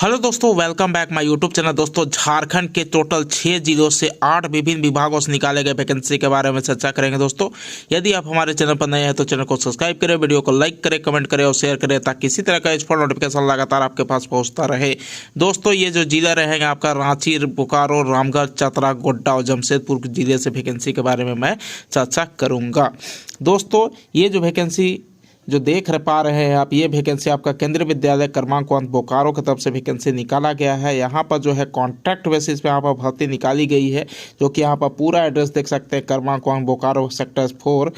Hello दोस्तों, welcome back my YouTube channel. दोस्तों, झारखंड के टोटल 6 जिलों से 8 विभिन्न विभागों से निकाले गए वैकेंसी के बारे में चर्चा करेंगे। दोस्तों, यदि आप हमारे चैनल पर नए हैं तो चैनल को सब्सक्राइब करें, वीडियो को लाइक करें, कमेंट करें और शेयर करें ताकि इसी तरह का यूजफुल नोटिफिकेशन लगातार आपके पास पहुंचता रहे। दोस्तों, ये जो जिला रहेंगे आपका रांची, बोकारो, रामगढ़, चतरा, गोड्डा और जमशेदपुर जिले से वैकेंसी के बारे में मैं चर्चा करूँगा। दोस्तों, ये जो वैकेंसी जो देख पा रहे हैं आप, ये वैकेंसी आपका केंद्रीय विद्यालय क्रमांक 1 बोकारो की तरफ से वैकेंसी निकाला गया है। यहाँ पर जो है कॉन्ट्रैक्ट बेसिस पे यहाँ पर भर्ती निकाली गई है, जो कि यहाँ पर पूरा एड्रेस देख सकते हैं। क्रमांक 1 Bokaro sector 4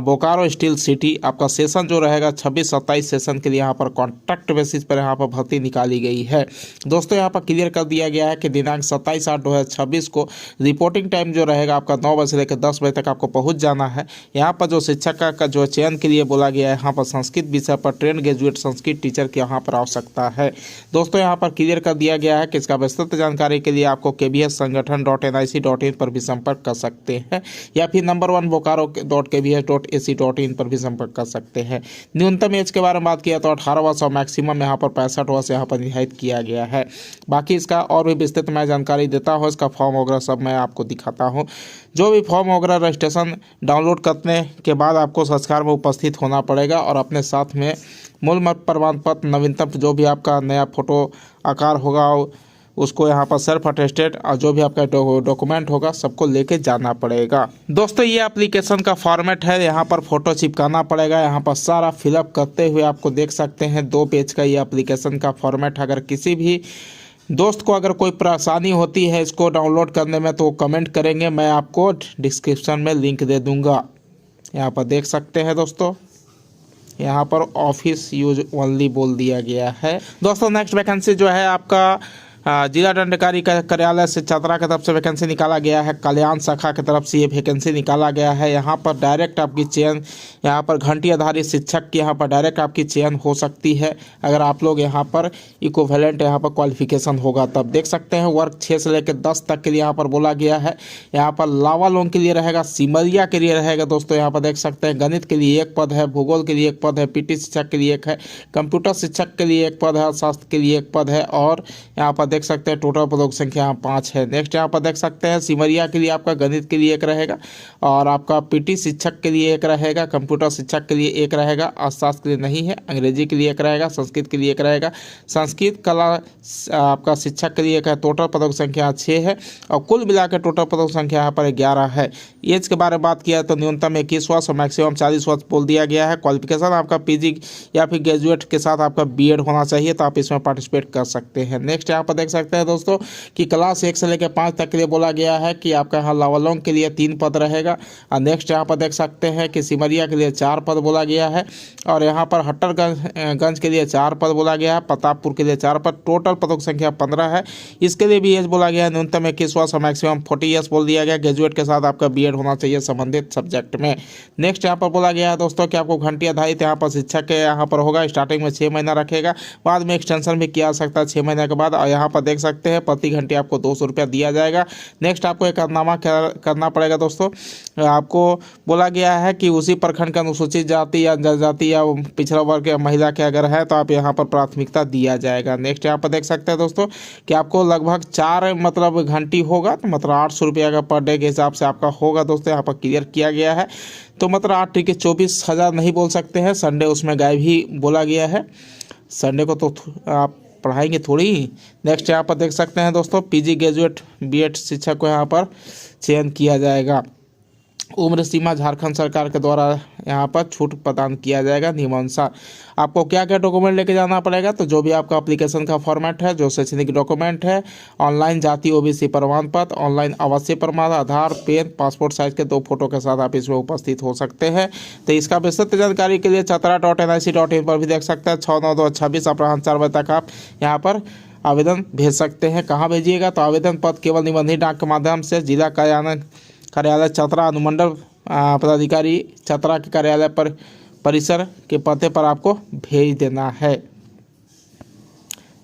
Bokaro steel city. आपका सेशन जो रहेगा 26-27 सेशन के लिए यहाँ पर कॉन्ट्रैक्ट बेसिस पर यहाँ पर भर्ती निकाली गई है। दोस्तों, यहाँ पर क्लियर कर दिया गया है कि दिनांक 27/8/2026 को रिपोर्टिंग टाइम जो रहेगा आपका 9 बजे से लेकर 10 बजे तक आपको पहुँच जाना है। यहाँ पर जो शिक्षक का जो चयन के लिए बोला गया है, यहाँ पर संस्कृत विषय पर ट्रेन ग्रेजुएट संस्कृत टीचर की यहाँ पर आवश्यकता है। दोस्तों, यहाँ पर क्लियर कर दिया गया है कि इसका विस्तृत जानकारी के लिए आपको kbssangathan.nic.in पर भी संपर्क कर सकते हैं या फिर नंबर 1 bokaro.kbs.ac.in पर भी संपर्क कर सकते हैं। न्यूनतम एज के बारे में बात किया तो 18 वर्ष और मैक्सिमम यहाँ पर 65 वर्ष यहाँ पर निर्धारित किया गया है। बाकी इसका और भी विस्तृत मैं जानकारी देता हूँ, इसका फॉर्म वगैरह सब मैं आपको दिखाता हूँ। जो भी फॉर्म वगैरह रजिस्ट्रेशन डाउनलोड करने के बाद आपको संस्कार में उपस्थित होना पड़ेगा और अपने साथ में मूल मत प्रमाण पत्र, नवीनतम जो भी आपका नया फोटो आकार होगा उसको यहाँ पर सेल्फ अटेस्टेड और जो भी आपका डॉक्यूमेंट होगा सबको लेके जाना पड़ेगा। दोस्तों, ये एप्लीकेशन का फॉर्मेट है, यहाँ पर फोटो चिपकाना पड़ेगा। यहाँ पर सारा फिलअप करते हुए आपको देख सकते हैं 2 पेज का ये एप्लीकेशन का फॉर्मेट। अगर किसी भी दोस्त को अगर कोई परेशानी होती है इसको डाउनलोड करने में तो कमेंट करेंगे, मैं आपको डिस्क्रिप्शन में लिंक दे दूंगा। यहाँ पर देख सकते हैं दोस्तों, यहाँ पर ऑफिस यूज ओनली बोल दिया गया है। दोस्तों, नेक्स्ट वैकेंसी जो है आपका जिला दंडाधिकारी कार्यालय से चतरा की तरफ से वैकेंसी निकाला गया है। कल्याण शाखा की तरफ से ये वैकेंसी निकाला गया है। यहाँ पर डायरेक्ट आपकी चयन, यहाँ पर घंटी आधारित शिक्षक की यहाँ पर डायरेक्ट आपकी चयन हो सकती है अगर आप लोग यहाँ पर इक्विवेलेंट यहाँ पर क्वालिफिकेशन होगा तब। देख सकते हैं वर्ग 6 से लेकर 10 तक के लिए यहाँ पर बोला गया है। यहाँ पर लावालोंग के लिए रहेगा, सिमरिया के लिए रहेगा। दोस्तों, यहाँ पर देख सकते हैं गणित के लिए 1 पद है, भूगोल के लिए 1 पद है, पीटी शिक्षक के लिए 1 है, कंप्यूटर शिक्षक के लिए 1 पद है, शास्त्र के लिए 1 पद है और यहाँ पर देख सकते हैं टोटल पदों की संख्या 5 है। नेक्स्ट यहाँ पर देख सकते हैं सिमरिया के लिए आपका गणित के लिए 1 रहेगा और आपका पीटी शिक्षक के लिए 1 रहेगा, कंप्यूटर शिक्षक के लिए 1 रहेगा, अर्थशास्त्र के लिए नहीं है, अंग्रेजी के लिए 1 रहेगा, संस्कृत के लिए 1 रहेगा, संस्कृत कला आपका शिक्षक के लिए 1 है। टोटल पदों की संख्या 6 है और कुल मिलाकर टोटल पदों की संख्या यहाँ पर 11 है। एज के बारे में बात किया तो न्यूनतम 21 वर्ष और मैक्सिमम 40 वर्ष बोल दिया गया है। क्वालिफिकेशन आपका पीजी या फिर ग्रेजुएट के साथ आपका बीएड होना चाहिए तो आप इसमें पार्टिसिपेट कर सकते हैं। नेक्स्ट यहाँ पर देख सकते हैं दोस्तों कि क्लास 1 से लेकर 5 तक के लिए बोला गया है कि आपका यहाँ लावालोंग के लिए 3 पद रहेगा और नेक्स्ट यहाँ पर देख सकते हैं कि सिमरिया के लिए 4 पद बोला गया है और यहाँ पर हट्टरगंज के लिए 4 पद बोला गया है, प्रतापपुर के लिए 4 पद। टोटल पदों की संख्या 15 है। इसके लिए भी एज बोला गया है न्यूनतम 21 वर्ष और मैक्सिमम 40 ईयर्स बोल दिया गया। ग्रेजुएट के साथ आपका बीएड होना चाहिए संबंधित सब्जेक्ट में। नेक्स्ट यहाँ पर बोला गया है दोस्तों कि आपको घंटी आधारित यहाँ पर शिक्षक के यहाँ पर होगा। स्टार्टिंग में 6 महीना रखेगा, बाद में एक्सटेंशन भी किया जा सकता है 6 महीने के बाद। और यहाँ पर देख सकते हैं प्रति घंटे आपको 200 रुपया दिया जाएगा। नेक्स्ट आपको एक एकनामा करना पड़ेगा। दोस्तों, आपको बोला गया है कि उसी प्रखंड के अनुसूचित जाति या जनजाति या पिछड़ा वर्ग या महिला के अगर है तो आप यहाँ पर प्राथमिकता दिया जाएगा। नेक्स्ट यहाँ पर देख सकते हैं दोस्तों कि आपको लगभग 4 मतलब घंटी होगा तो मतलब 800 रुपया का पर डे के हिसाब से आपका होगा। दोस्तों, यहाँ पर क्लियर किया गया है तो मतलब 8 ठीक है 24,000 नहीं बोल सकते हैं, संडे उसमें गायब ही बोला गया है। संडे को तो आप पढ़ाएंगे थोड़ी। नेक्स्ट यहाँ पर देख सकते हैं दोस्तों पीजी ग्रेजुएट बीएड शिक्षक को यहाँ पर चयन किया जाएगा। उम्र सीमा झारखंड सरकार के द्वारा यहाँ पर छूट प्रदान किया जाएगा नियमानुसार। आपको क्या क्या डॉक्यूमेंट लेके जाना पड़ेगा तो जो भी आपका एप्लीकेशन का फॉर्मेट है, जो शैक्षणिक डॉक्यूमेंट है, ऑनलाइन जाति ओबीसी प्रमाण पत्र, ऑनलाइन आवासीय प्रमाण, आधार, पेन, पासपोर्ट साइज के 2 फोटो के साथ आप इसमें उपस्थित हो सकते हैं। तो इसका विस्तृत जानकारी के लिए chatra.nic.in पर भी देख सकते हैं। 6/9/2026 अपराह्न 4 बजे तक आप यहाँ पर आवेदन भेज सकते हैं। कहाँ भेजिएगा तो आवेदन पत्र केवल निबंधित डाक के माध्यम से जिला कार्यालय चतरा, अनुमंडल पदाधिकारी चतरा के कार्यालय पर परिसर के पते पर आपको भेज देना है।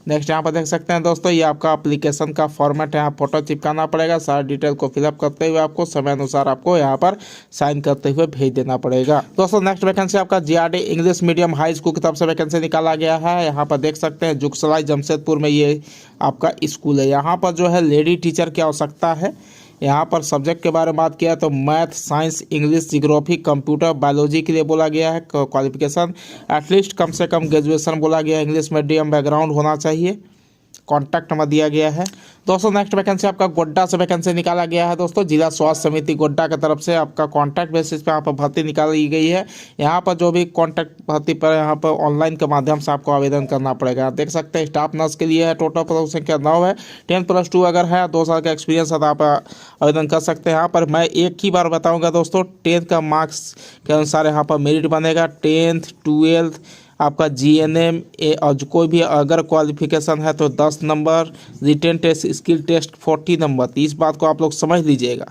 नेक्स्ट यहाँ पर देख सकते हैं दोस्तों, ये आपका एप्लीकेशन का फॉर्मेट है, यहाँ फोटो चिपकाना पड़ेगा। सारी डिटेल को फिलअप करते हुए आपको समय अनुसार आपको यहाँ पर साइन करते हुए भेज देना पड़ेगा। दोस्तों नेक्स्ट वैकेंसी आपका GRD English medium high school की तरफ से वैकेंसी निकाला गया है। यहाँ पर देख सकते हैं जुगसलाई जमशेदपुर में ये आपका स्कूल है। यहाँ पर जो है लेडी टीचर की आवश्यकता है। यहाँ पर सब्जेक्ट के बारे में बात किया तो math, science, English, geography, computer, biology के लिए बोला गया है। क्वालिफिकेशन एटलीस्ट कम से कम ग्रेजुएशन बोला गया है। इंग्लिश मीडियम बैकग्राउंड होना चाहिए। कॉन्टैक्ट नंबर दिया गया है। दोस्तों नेक्स्ट वैकेंसी आपका गोड्डा से वैकेंसी निकाला गया है। दोस्तों जिला स्वास्थ्य समिति गोड्डा की तरफ से आपका कॉन्टैक्ट बेसिस पे यहाँ पर भर्ती निकाली गई है। यहाँ पर जो भी कॉन्टैक्ट भर्ती पर यहाँ पर ऑनलाइन के माध्यम से आपको आवेदन करना पड़ेगा। आप देख सकते हैं स्टाफ नर्स के लिए है। टोटल पदों की संख्या 9 है। 10+2 अगर है, 2 साल का एक्सपीरियंस है तो आप आवेदन कर सकते हैं। यहाँ पर मैं एक ही बार बताऊँगा दोस्तों, 10th का मार्क्स के अनुसार यहाँ पर मेरिट बनेगा। 10th 12th आपका GNM और कोई भी अगर क्वालिफिकेशन है तो 10 number, written test, skill test 40 number. तो इस बात को आप लोग समझ लीजिएगा।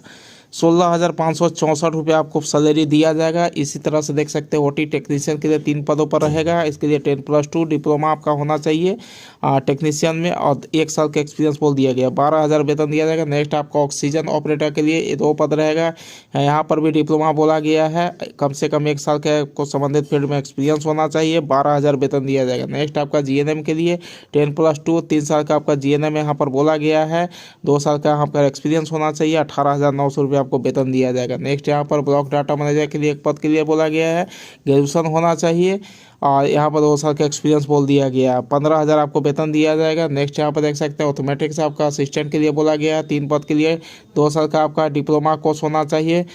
16,564 रुपये आपको सैलरी दिया जाएगा। इसी तरह से देख सकते हैं OT टेक्नीशियन के लिए 3 पदों पर रहेगा। इसके लिए 10+2 डिप्लोमा आपका होना चाहिए टेक्नीशियन में, और 1 साल का एक्सपीरियंस बोल दिया गया। 12,000 वेतन दिया जाएगा। नेक्स्ट आपका ऑक्सीजन ऑपरेटर के लिए 2 पद रहेगा। यहाँ पर भी डिप्लोमा बोला गया है। कम से कम 1 साल का को संबंधित फील्ड में एक्सपीरियंस होना चाहिए। 12,000 वेतन दिया जाएगा। नेक्स्ट आपका GNM के लिए 10+2 3 साल का आपका GNM यहाँ पर बोला गया है। 2 साल का यहाँ पर एक्सपीरियंस होना चाहिए। 18,900 रुपये आपको वेतन दिया जाएगा। नेक्स्ट यहाँ पर ब्लॉक डाटा मैनेजर के लिए 1 पद के लिए बोला गया है। ग्रेजुएशन होना चाहिए और यहाँ पर 2 साल का एक्सपीरियंस बोल दिया गया है। 15,000 आपको वेतन दिया जाएगा। नेक्स्ट यहाँ पर देख सकते हैं ऑटोमेटिक्स आपका असिस्टेंट के लिए बोला गया है। 3 पद के लिए 2 साल का आपका डिप्लोमा कोर्स होना चाहिए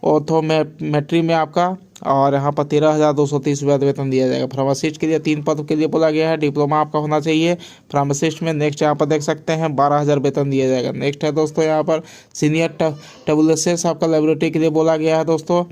ऑर्थोमेट्री में आपका, और यहाँ पर 13,230 रुपये वेतन दिया जाएगा। फार्मासिस्ट के लिए 3 पद के लिए बोला गया है। डिप्लोमा आपका होना चाहिए फार्मासिस्ट में। नेक्स्ट यहाँ पर देख सकते हैं 12,000 वेतन दिया जाएगा। नेक्स्ट है दोस्तों यहाँ पर सीनियर WSS आपका लेबोरेटरी के लिए बोला गया है। दोस्तों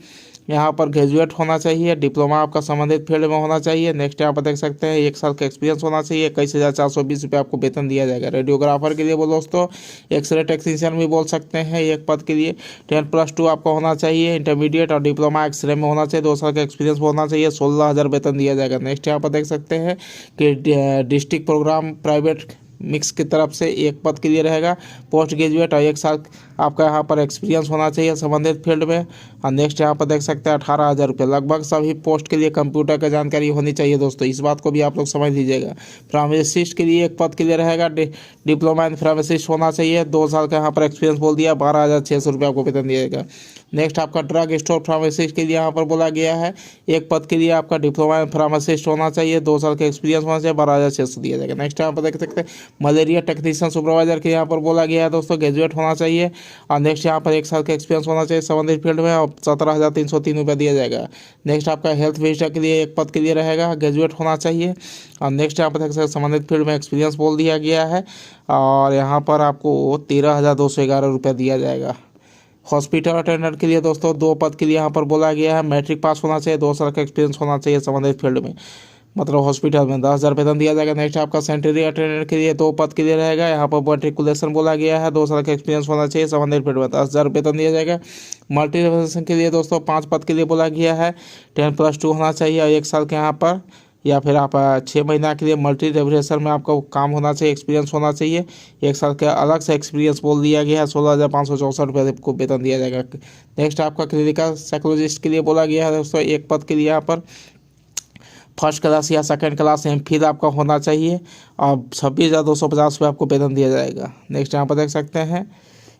यहाँ पर ग्रेजुएट होना चाहिए। डिप्लोमा आपका संबंधित फील्ड में होना चाहिए। नेक्स्ट यहाँ पर देख सकते हैं 1 साल का एक्सपीरियंस होना चाहिए। 21,420 रुपये आपको वेतन दिया जाएगा। रेडियोग्राफर के लिए बोलो दोस्तों, एक्सरे टेक्नीशियन भी बोल सकते हैं। 1 पद के लिए 10+2 आपको होना चाहिए। इंटरमीडिएट और डिप्लोमा एक्सरे में होना चाहिए। 2 साल का एक्सपीरियंस होना चाहिए। 16,000 वेतन दिया जाएगा। नेक्स्ट यहाँ पर देख सकते हैं कि डिस्ट्रिक्ट प्रोग्राम प्राइवेट मिक्स की तरफ से 1 पद के लिए रहेगा। पोस्ट ग्रेजुएट और 1 साल आपका यहाँ पर एक्सपीरियंस होना चाहिए संबंधित फील्ड में। और नेक्स्ट यहाँ पर देख सकते हैं 18,000 रुपये। लगभग सभी पोस्ट के लिए कंप्यूटर का जानकारी होनी चाहिए दोस्तों, इस बात को भी आप लोग समझ लीजिएगा। फार्मासिस्ट के लिए 1 पद के लिए रहेगा। डिप्लोमा इन फार्मासिस्ट होना चाहिए। 2 साल का यहाँ पर एक्सपीरियंस बोल दिया। 12,600 रुपये आपको वेतन दिया जाएगा। नेक्स्ट आपका ड्रग स्टोर फार्मासिस्ट के लिए यहाँ पर बोला गया है। 1 पद के लिए आपका डिप्लोमा इन फार्मासिस्ट होना चाहिए। 2 साल का एक्सपीरियंस होना चाहिए। 12,600 दिया जाएगा। नेक्स्ट यहाँ पर देख सकते हैं मलेरिया टेक्नीशियन सुपरवाइजर के यहाँ पर बोला गया है दोस्तों, ग्रेजुएट होना चाहिए। और नेक्स्ट यहाँ पर 1 साल का एक्सपीरियंस होना चाहिए संबंधित फील्ड में, और 17,303 रुपये दिया जाएगा। नेक्स्ट आपका हेल्थ विजिटर के लिए 1 पद के लिए रहेगा। ग्रेजुएट होना चाहिए। और नेक्स्ट यहाँ पर देख सकते हैं संबंधित फील्ड में एक्सपीरियंस बोल दिया गया है, और यहाँ पर आपको 13,211 रुपये दिया जाएगा। हॉस्पिटल अटेंडेंट के लिए दोस्तों 2 पद के लिए यहाँ पर बोला गया है। मैट्रिक पास होना चाहिए। 2 साल का एक्सपीरियंस होना चाहिए संबंधित फील्ड में, मतलब हॉस्पिटल में। 10,000 वेतन दिया जाएगा। नेक्स्ट आपका सेंटरी अटेंडेंट के लिए 2 पद के लिए रहेगा। यहाँ पर मैट्रिकुलेशन बोला गया है। 2 साल का एक्सपीरियंस होना चाहिए संबंधित फील्ड में। 10,000 वेतन दिया जाएगा। मल्टीप्लिकेशन के लिए दोस्तों 5 पद के लिए बोला गया है। 10+2 होना चाहिए और 1 साल के यहाँ पर, या फिर आप 6 महीना के लिए मल्टी रेवरेशन में आपका काम होना चाहिए, एक्सपीरियंस होना चाहिए। 1 साल का अलग से एक्सपीरियंस बोल दिया गया है। 16,564 रुपये को वेतन दिया जाएगा। नेक्स्ट आपका क्लिनिकल साइकोलॉजिस्ट के लिए बोला गया है दोस्तों, 1 पद के लिए यहाँ पर फर्स्ट क्लास या सेकंड क्लास MPhil आपका होना चाहिए, और 26,250 रुपये आपको वेतन दिया जाएगा। नेक्स्ट यहाँ पर देख सकते हैं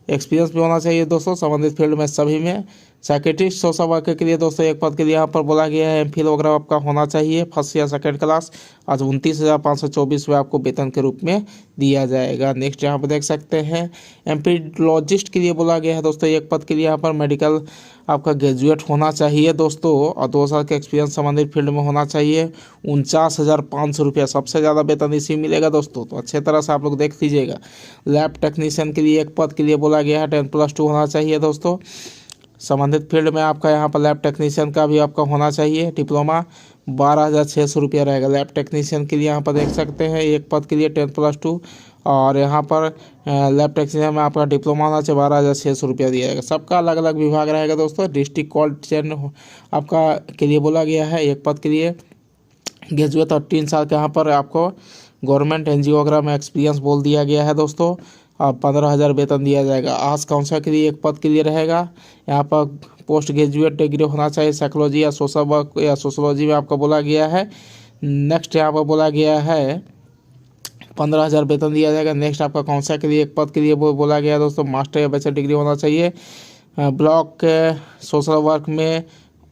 एक्सपीरियंस भी होना चाहिए दोस्तों संबंधित फील्ड में सभी में। साइकेट्रिस्ट सोशल वर्कर के लिए दोस्तों 1 पद के लिए यहाँ पर बोला गया है। MPhil वगैरह आपका होना चाहिए फर्स्ट या सेकंड क्लास। आज 29,524 रुपये आपको वेतन के रूप में दिया जाएगा। नेक्स्ट यहाँ पर देख सकते हैं एम्पिडोलॉजिस्ट के लिए बोला गया है दोस्तों, 1 पद के लिए यहाँ पर मेडिकल आपका ग्रेजुएट होना चाहिए दोस्तों, और 2 साल का एक्सपीरियंस संबंधित फील्ड में होना चाहिए। 49,500 रुपये सबसे ज़्यादा वेतन इसी मिलेगा दोस्तों, तो अच्छे तरह से आप लोग देख लीजिएगा। लैब टेक्नीशियन के लिए 1 पद के लिए बोला गया है। 10+2 होना चाहिए दोस्तों संबंधित फील्ड में। आपका यहाँ पर लैब टेक्नीशियन का भी आपका होना चाहिए। डिप्लोमा 12,600 रुपया रहेगा लैब टेक्नीशियन के लिए। यहाँ पर देख सकते हैं 1 पद के लिए 10+2, और यहाँ पर लैब टेक्नीशियन में आपका डिप्लोमा होना चाहिए। 12,600 रुपया दिया जाएगा। सबका अलग अलग विभाग रहेगा दोस्तों। डिस्ट्रिक्ट कोल्ड चेन आपका के लिए बोला गया है 1 पद के लिए ग्रेजुएट, और 3 साल के यहाँ पर आपको गवर्नमेंट एनजीओ वगैरह में एक्सपीरियंस बोल दिया गया है दोस्तों। अब 15,000 वेतन दिया जाएगा। आज काउंसिल के लिए एक पद के लिए रहेगा। यहाँ पर पोस्ट ग्रेजुएट डिग्री होना चाहिए साइकोलॉजी या सोशल वर्क या सोशोलॉजी में आपको बोला गया है। नेक्स्ट यहाँ पर बोला गया है 15,000 वेतन दिया जाएगा। नेक्स्ट आपका काउंसिल के लिए एक पद के लिए वो बोला गया है दोस्तों, मास्टर या बैचलर डिग्री होना चाहिए। ब्लॉक सोशल वर्क में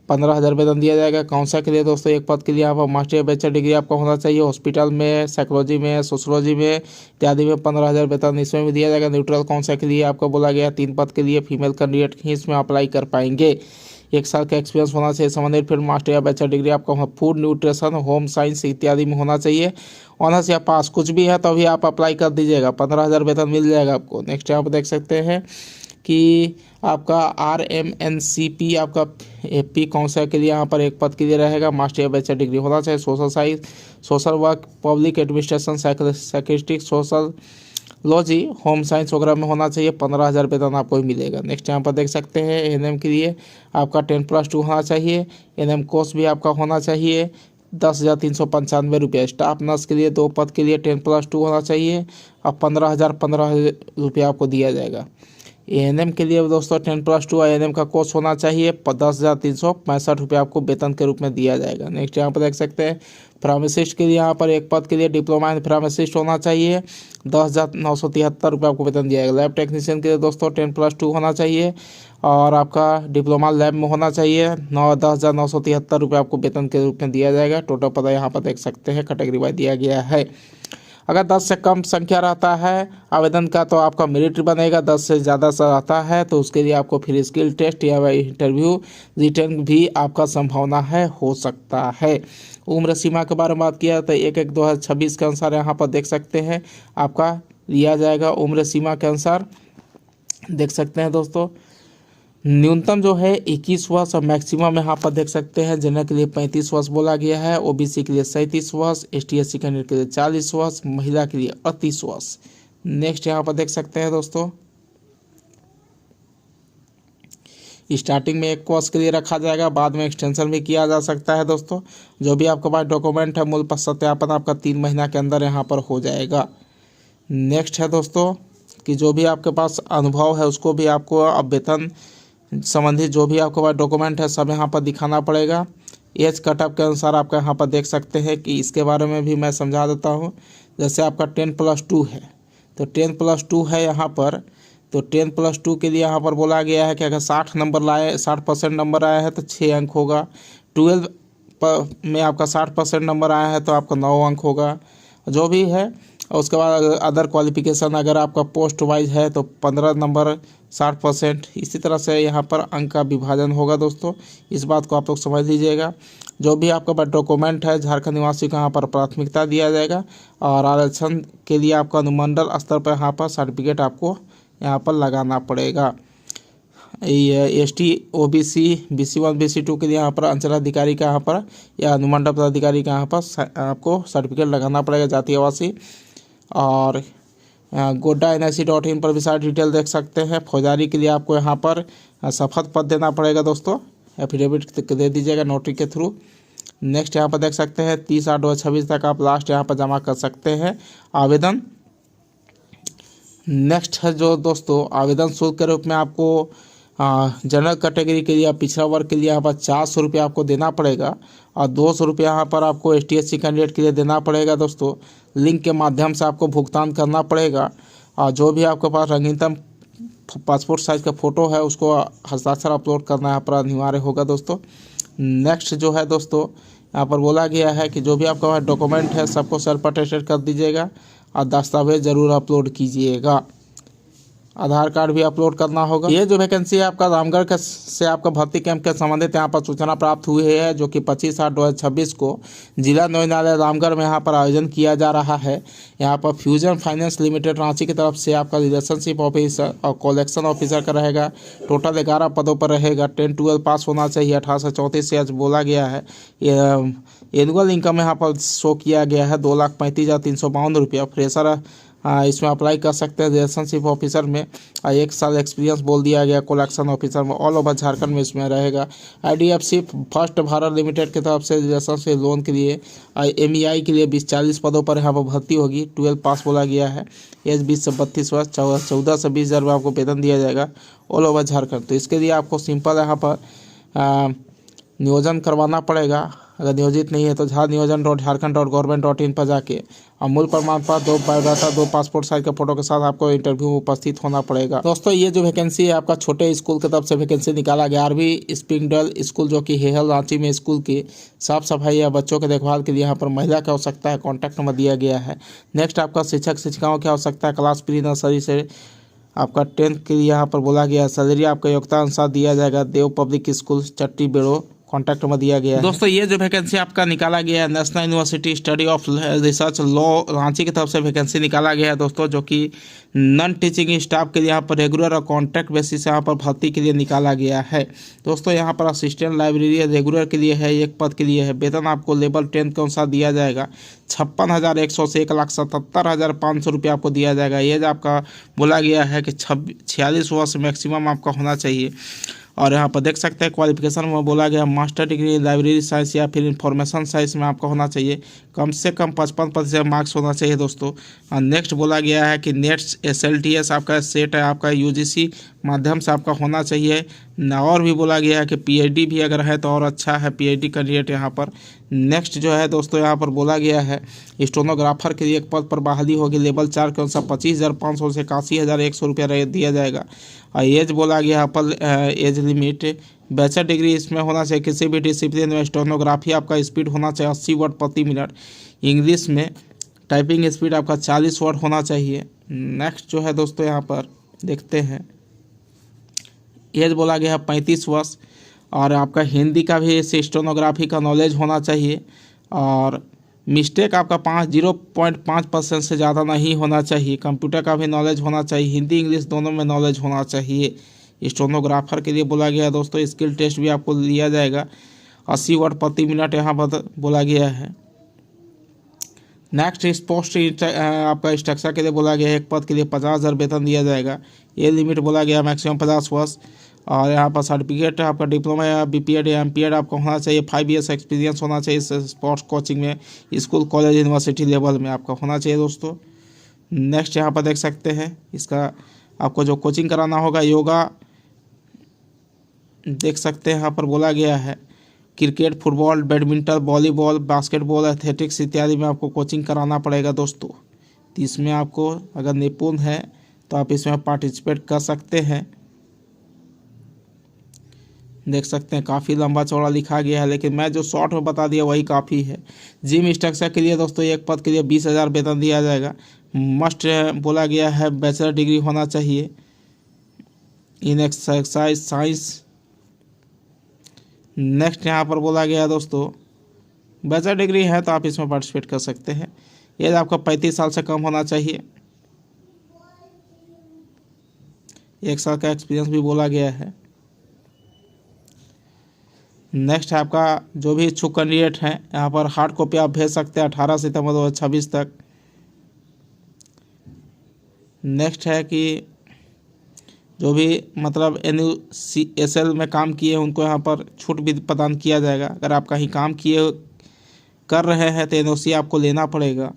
15,000 वेतन दिया जाएगा। काउंसिल के लिए दोस्तों एक पद के लिए यहाँ पर मास्टर या बैचलर डिग्री आपका होना चाहिए। हॉस्पिटल में, साइकोलॉजी में, सोशोलॉजी में इत्यादि में 15,000 वेतन इसमें भी दिया जाएगा। न्यूट्रल काउंसिल के लिए आपको बोला गया 3 पद के लिए फीमेल कैंडिडेट ही इसमें अप्लाई कर पाएंगे। 1 साल का एक्सपीरियंस होना चाहिए संबंधित। फिर मास्टर या बैचलर डिग्री आपका फूड न्यूट्रिशन, होम साइंस इत्यादि में होना चाहिए। ऑनर्स या पास कुछ भी है तो अभी आप अप्लाई कर दीजिएगा, 15,000 वेतन मिल जाएगा आपको। नेक्स्ट यहाँ पर देख सकते हैं कि आपका RMNCP आपका AP काउंसिल के लिए यहाँ पर एक पद के लिए रहेगा। मास्टर या बैचलर डिग्री होना चाहिए। Social science, social work, public administration, साइकिस्टिक, सोशल लॉजी, होम साइंस वगैरह में होना चाहिए। 15,000 वेतन आपको ही मिलेगा। नेक्स्ट यहाँ पर देख सकते हैं ANM के लिए आपका 10+2 होना चाहिए। ANM कोर्स भी आपका होना चाहिए। 10,395 रुपये। स्टाफ नर्स के लिए 2 पद के लिए 10+2 होना चाहिए। अब 15,015 रुपये आपको दिया जाएगा। ANM के लिए दोस्तों 10+2 ANM का कोर्स होना चाहिए। 10,365 रुपये आपको वेतन के रूप में दिया जाएगा। नेक्स्ट यहाँ पर देख सकते हैं फार्मासिस्ट के लिए यहाँ पर एक पद के लिए डिप्लोमा इन फार्मासिस्ट होना चाहिए। 10,973 रुपये आपको वेतन दिया जाएगा। लैब टेक्नीशियन के लिए दोस्तों 10+2 होना चाहिए और आपका डिप्लोमा लैब में होना चाहिए। 10,973 रुपये आपको वेतन के रूप में दिया जाएगा। टोटल पता यहाँ पर देख सकते हैं कैटेगरी वाइज दिया गया है। अगर 10 से कम संख्या रहता है आवेदन का तो आपका मेरिट बनेगा। 10 से ज़्यादा रहता है तो उसके लिए आपको फिर स्किल टेस्ट या इंटरव्यू रिटर्न भी आपका संभावना है, हो सकता है। उम्र सीमा के बारे में बात किया तो 1/1/2026 के अनुसार यहाँ पर देख सकते हैं आपका लिया जाएगा। उम्र सीमा के अनुसार देख सकते हैं दोस्तों न्यूनतम जो है 21 वर्ष और मैक्सिमम यहाँ पर देख सकते हैं जनरल के लिए 35 वर्ष बोला गया है। OBC के लिए 37 वर्ष, ST/SC कैंडिडेट के लिए 40 वर्ष, महिला के लिए 38 वर्ष। नेक्स्ट यहाँ पर देख सकते हैं दोस्तों स्टार्टिंग में 1 वर्ष के लिए रखा जाएगा, बाद में एक्सटेंशन भी किया जा सकता है दोस्तों। जो भी आपके पास डॉक्यूमेंट है मूल सत्यापन आपका 3 महीना के अंदर यहाँ पर हो जाएगा। नेक्स्ट है दोस्तों कि जो भी आपके पास अनुभव है उसको भी आपको अब वेतन संबंधित जो भी आपके पास डॉक्यूमेंट है सब यहाँ पर दिखाना पड़ेगा। एज कटअप के अनुसार आपका यहाँ पर देख सकते हैं कि इसके बारे में भी मैं समझा देता हूँ। जैसे आपका 10+2 है तो 10+2 है यहाँ पर, तो 10+2 के लिए यहाँ पर बोला गया है कि अगर 60% नंबर आया है तो 6 अंक होगा। 12 में आपका 60% नंबर आया है तो आपका 9 अंक होगा जो भी है। और उसके बाद अदर क्वालिफिकेशन अगर आपका पोस्ट वाइज है तो 15 नंबर 60%। इसी तरह से यहाँ पर अंक का विभाजन होगा दोस्तों, इस बात को आप लोग समझ लीजिएगा। जो भी आपका पास डॉक्यूमेंट है झारखंड निवासी को यहाँ पर प्राथमिकता दिया जाएगा और आरक्षण के लिए आपका अनुमंडल स्तर पर यहाँ पर सर्टिफिकेट आपको यहाँ पर लगाना पड़ेगा। ST OBC BC1 BC2 के लिए यहाँ पर अंचलाधिकारी का यहाँ पर या अनुमंडल पदाधिकारी का यहाँ पर आपको सर्टिफिकेट लगाना पड़ेगा जाति आवासी। और गोड्डा NIC.in पर भी सारी डिटेल देख सकते हैं। फौजारी के लिए आपको यहाँ पर शपथ पत्र देना पड़ेगा दोस्तों, एफिडेविट दे दीजिएगा नोटरी के थ्रू। नेक्स्ट यहाँ पर देख सकते हैं 30/8/26 तक आप लास्ट यहाँ पर जमा कर सकते हैं आवेदन। नेक्स्ट है जो दोस्तों आवेदन शुल्क के रूप में आपको जनरल कैटेगरी के लिए या पिछड़ा वर्ग के लिए यहाँ पर 400 रुपये आपको देना पड़ेगा और 200 रुपये यहाँ पर आपको ST/SC कैंडिडेट के लिए देना पड़ेगा दोस्तों। लिंक के माध्यम से आपको भुगतान करना पड़ेगा और जो भी आपके पास रंगीनतम पासपोर्ट साइज़ का फ़ोटो है उसको हस्ताक्षर अपलोड करना यहाँ पर अनिवार्य होगा दोस्तों। नेक्स्ट जो है दोस्तों यहाँ पर बोला गया है कि जो भी आपके पास डॉक्यूमेंट है सबको सेल्फ अटेस्टेड कर दीजिएगा और दस्तावेज ज़रूर अपलोड कीजिएगा। आधार कार्ड भी अपलोड करना होगा। ये जो वैकेंसी है आपका रामगढ़ से आपका भर्ती कैंप के संबंधित यहाँ पर सूचना प्राप्त हुई है जो कि 25/8/2026 को जिला न्यायालय रामगढ़ में यहाँ पर आयोजन किया जा रहा है। यहाँ पर फ्यूजन फाइनेंस लिमिटेड रांची की तरफ से आपका रिलेशनशिप ऑफिसर और कलेक्शन ऑफिसर का रहेगा। टोटल 11 पदों पर रहेगा। 10-12 पास होना चाहिए। 18 से 34 से आज बोला गया है। एनुअल इनकम यहाँ पर शो किया गया है 2,35,352 रुपया। फ्रेशर इसमें अप्लाई कर सकते हैं। रिलेशनशिप ऑफिसर में 1 साल एक्सपीरियंस बोल दिया गया। कलेक्शन ऑफिसर में ऑल ओवर झारखंड में इसमें रहेगा। IDFC फर्स्ट भारत लिमिटेड की तरफ से रिलेशनशिप लोन के लिए MEI के लिए 20-40 पदों पर यहाँ पर भर्ती होगी। 12 पास बोला गया है। एज 20 से 32 वर्ष, 14 से 20 हज़ार आपको वेतन दिया जाएगा ऑल ओवर झारखंड। तो इसके लिए आपको सिंपल यहाँ पर नियोजन करवाना पड़ेगा। अगर नियोजित नहीं है तो jha-niyojan.jharkhand.government.in पर जाके और मूल प्रमाण पत्र, 2 बायोडाटा, 2 पासपोर्ट साइज के फोटो के साथ आपको इंटरव्यू में उपस्थित होना पड़ेगा। दोस्तों ये जो वैकेंसी है आपका छोटे स्कूल की तरफ से वैकेंसी निकाला गया। RV स्प्रिंगडल स्कूल जो कि हेहल रांची में स्कूल की साफ सफाई या बच्चों के देखभाल के लिए यहाँ पर महिला की आवश्यकता है। कॉन्टैक्ट नंबर दिया गया है। नेक्स्ट आपका शिक्षक शिक्षिकाओं की आवश्यकता है। क्लास प्री नर्सरी से आपका 10th के लिए यहाँ पर बोला गया है। सैलरी आपका योग्यता अनुसार दिया जाएगा। देव पब्लिक स्कूल चट्टी बेड़ो, कॉन्टैक्ट नंबर दिया गया है। दोस्तों ये जो वैकेंसी आपका निकाला गया है national university study of research law Ranchi की तरफ से वैकेंसी निकाला गया है दोस्तों, जो कि नॉन टीचिंग स्टाफ के लिए यहाँ पर रेगुलर और कॉन्ट्रैक्ट बेसिस यहाँ पर भर्ती के लिए निकाला गया है। दोस्तों यहाँ पर असिस्टेंट लाइब्रेरी रेगुलर के लिए है, 1 पद के लिए है। वेतन आपको लेवल 10 के अनुसार दिया जाएगा। 56,100 से 1,77,500 रुपये आपको दिया जाएगा। एज आपका बोला गया है कि 46 वर्ष मैक्सिमम आपका होना चाहिए। और यहाँ पर देख सकते हैं क्वालिफिकेशन में बोला गया मास्टर डिग्री लाइब्रेरी साइंस या फिर इंफॉर्मेशन साइंस में आपका होना चाहिए। कम से कम 55% मार्क्स होना चाहिए दोस्तों। और नेक्स्ट बोला गया है कि नेट SLTS आपका सेट है, आपका UGC माध्यम से आपका होना चाहिए। और भी बोला गया है कि PhD भी अगर है तो और अच्छा है, PhD कैंडिडेट यहाँ पर। नेक्स्ट जो है दोस्तों यहाँ पर बोला गया है स्टेनोग्राफर के लिए 1 पद पर बहाली होगी। लेवल 4 के अनुसार 25,500 से 81,100 रुपया दिया जाएगा। और एज बोला गया यहाँ पर एज लिमिट बैचलर डिग्री इसमें होना चाहिए। किसी भी डिसिप्लिन में स्टेनोग्राफी आपका स्पीड होना चाहिए 80 वर्ड प्रति मिनट। इंग्लिश में टाइपिंग स्पीड आपका 40 वर्ड होना चाहिए। नेक्स्ट जो है दोस्तों यहाँ पर देखते हैं एज बोला गया है 35 वर्ष। और आपका हिंदी का भी स्टेनोग्राफी का नॉलेज होना चाहिए। और मिस्टेक आपका 0.5% से ज़्यादा नहीं होना चाहिए। कंप्यूटर का भी नॉलेज होना चाहिए। हिंदी इंग्लिश दोनों में नॉलेज होना चाहिए। स्टेनोग्राफर के लिए बोला गया है दोस्तों। स्किल टेस्ट भी आपको लिया जाएगा। 80 वर्ड प्रति मिनट यहाँ पर बोला गया है। नेक्स्ट पोस्ट आपका स्ट्रक्चर के लिए बोला गया है 1 पद के लिए 50,000 वेतन दिया जाएगा। ये लिमिट बोला गया मैक्सिमम 50 वर्ष। और यहाँ पर सर्टिफिकेट आपका डिप्लोमा या BPED या MPED आपको होना चाहिए। 5 years एक्सपीरियंस होना चाहिए स्पोर्ट्स कोचिंग में, स्कूल कॉलेज यूनिवर्सिटी लेवल में आपका होना चाहिए दोस्तों। नेक्स्ट यहाँ पर देख सकते हैं इसका आपको जो कोचिंग कराना होगा योगा देख सकते हैं यहाँ पर बोला गया है। Cricket, football, badminton, volleyball, basketball, athletics इत्यादि में आपको कोचिंग कराना पड़ेगा दोस्तों। तो इसमें आपको अगर निपुण है तो आप इसमें पार्टिसिपेट कर सकते हैं। देख सकते हैं काफ़ी लंबा चौड़ा लिखा गया है, लेकिन मैं जो शॉर्ट में बता दिया वही काफ़ी है। जिम स्ट्रक्चर के लिए दोस्तों 1 पद के लिए 20,000 वेतन दिया जाएगा। मस्ट बोला गया है बैचलर डिग्री होना चाहिए इन एक्सरसाइज साइंस। नेक्स्ट यहाँ पर बोला गया दोस्तों बैचलर डिग्री है तो आप इसमें पार्टिसिपेट कर सकते हैं। एज आपका 35 साल से कम होना चाहिए। 1 साल का एक्सपीरियंस भी बोला गया है। नेक्स्ट है आपका जो भी इच्छुक कैंडिडेट हैं यहाँ पर हार्ड कॉपी आप भेज सकते हैं 18 सितंबर 2026 तक। नेक्स्ट है कि जो भी मतलब NUCSL में काम किए उनको यहाँ पर छूट भी प्रदान किया जाएगा। अगर आप कहीं काम कर रहे हैं तो NOC आपको लेना पड़ेगा।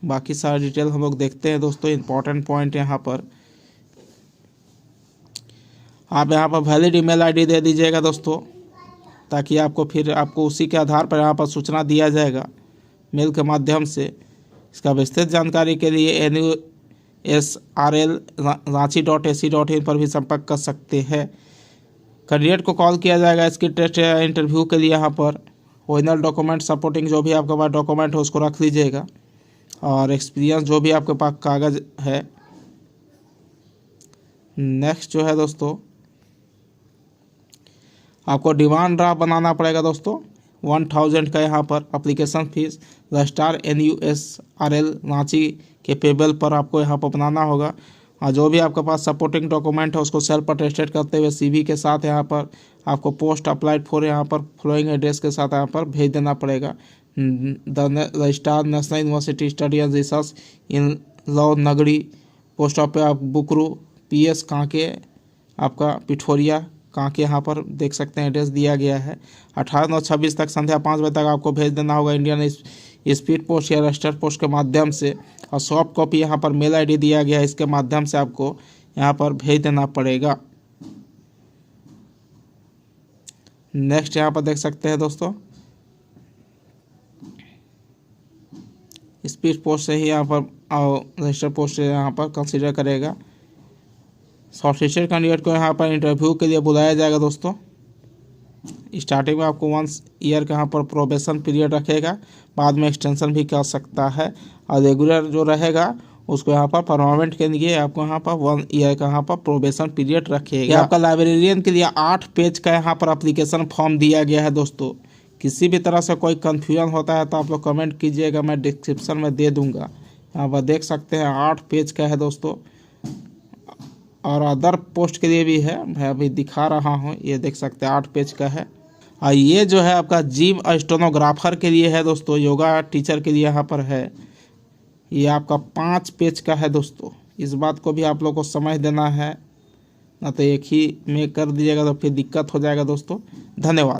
बाकी सारा डिटेल हम लोग देखते हैं दोस्तों। इंपॉर्टेंट पॉइंट यहाँ पर आप यहाँ पर वैलिड ईमेल ID दे दीजिएगा दोस्तों, ताकि आपको उसी के आधार पर यहाँ पर सूचना दिया जाएगा मेल के माध्यम से। इसका विस्तृत जानकारी के लिए NUSRL@ranchi.ac.in पर भी संपर्क कर सकते हैं। कैंडिडेट को कॉल किया जाएगा इसकी टेस्ट या इंटरव्यू के लिए। यहाँ पर ओरिजिनल डॉक्यूमेंट सपोर्टिंग जो भी आपके पास डॉक्यूमेंट हो उसको रख लीजिएगा। और एक्सपीरियंस जो भी आपके पास कागज़ है। नेक्स्ट जो है दोस्तों आपको डिमांड ड्राफ्ट बनाना पड़ेगा दोस्तों। 1000 का यहाँ पर application fees registrar NUSRL Ranchi के पेबल पर आपको यहाँ पर बनाना होगा। और जो भी आपके पास सपोर्टिंग डॉक्यूमेंट है उसको सेल्फ अटेस्टेड करते हुए CV के साथ यहाँ पर आपको पोस्ट अप्लाइड फॉर यहाँ पर फॉलोइंग एड्रेस के साथ यहाँ पर भेज देना पड़ेगा। The registrar national university study and research in law Nagri, post office of Bukru, PS Kanke, आपका पिठोरिया कांके, यहाँ पर देख सकते हैं एड्रेस दिया गया है। 18/9/26 तक संध्या 5 बजे तक आपको भेज देना होगा इंडियन स्पीड पोस्ट या रजिस्टर्ड पोस्ट के माध्यम से, और सॉफ्ट कॉपी यहाँ पर मेल ID दिया गया है, इसके माध्यम से आपको यहाँ पर भेज देना पड़ेगा। नेक्स्ट यहाँ पर देख सकते हैं दोस्तों, स्पीड पोस्ट से ही यहाँ पर रजिस्टर्ड पोस्ट से यहाँ पर कंसीडर करेगा। शॉर्टलिस्टेड कैंडिडेट को यहाँ पर इंटरव्यू के लिए बुलाया जाएगा दोस्तों। स्टार्टिंग में आपको 1 ईयर का यहाँ पर प्रोबेशन पीरियड रखेगा, बाद में एक्सटेंशन भी कर सकता है, और रेगुलर जो रहेगा उसको यहाँ पर परमानेंट के लिए आपको यहाँ पर 1 ईयर का यहाँ पर प्रोबेशन पीरियड रखेगा। आपका लाइब्रेरियन के लिए 8 पेज का यहाँ पर एप्लीकेशन फॉर्म दिया गया है दोस्तों। किसी भी तरह से कोई कन्फ्यूजन होता है तो आप लोग कमेंट कीजिएगा, मैं डिस्क्रिप्शन में दे दूँगा। यहाँ पर देख सकते हैं 8 पेज का है दोस्तों, और अदर पोस्ट के लिए भी है, मैं अभी दिखा रहा हूँ, ये देख सकते हैं 8 पेज का है। और ये जो है आपका जिम स्टेनोग्राफर के लिए है दोस्तों, योगा टीचर के लिए यहाँ पर है, ये आपका 5 पेज का है दोस्तों। इस बात को भी आप लोग को समझ देना है, ना तो एक ही में कर दीजिएगा तो फिर दिक्कत हो जाएगा दोस्तों। धन्यवाद।